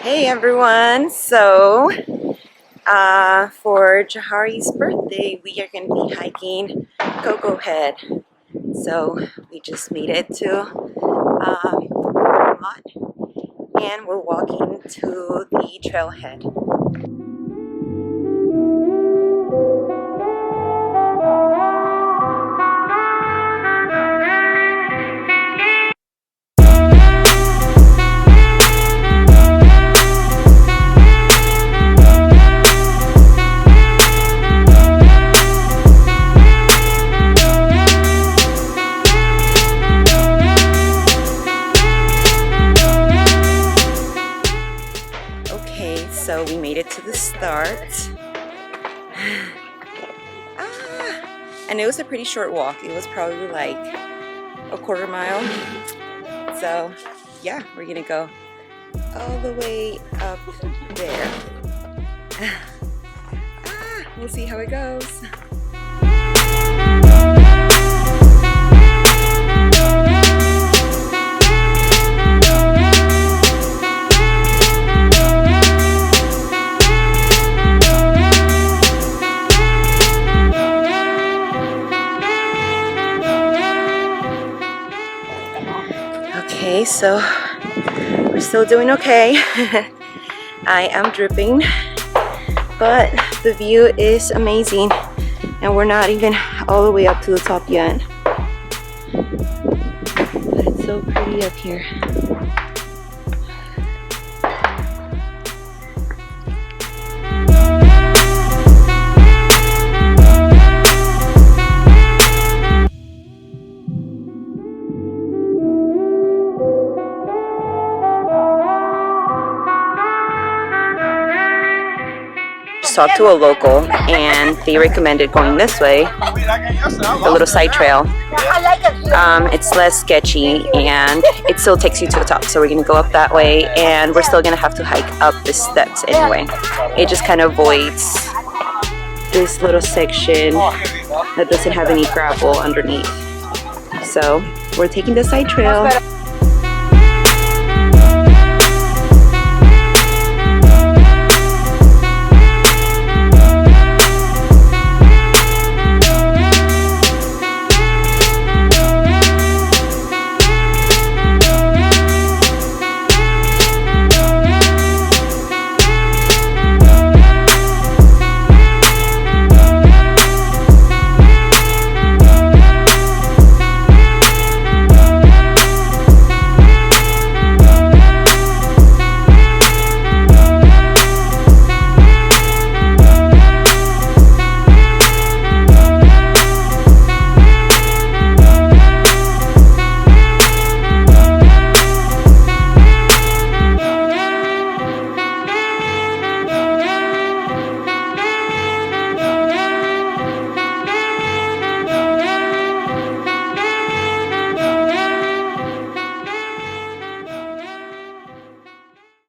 Hey everyone, so for Jahari's birthday we are going to be hiking Koko Head. So we just made it to Vermont and we're walking to the trailhead. So we made it to the start. And it was a pretty short walk. It was probably like a quarter mile. So yeah, we're gonna go all the way up there. We'll see how it goes. Okay, so we're still doing okay. I am dripping, but the view is amazing and we're not even all the way up to the top yet. But it's so pretty up here. Talked to a local and they recommended going this way, the little side trail. It's less sketchy and it still takes you to the top, so we're gonna go up that way and we're still gonna have to hike up the steps anyway. It just kind of avoids this little section that doesn't have any gravel underneath, so we're taking the side trail.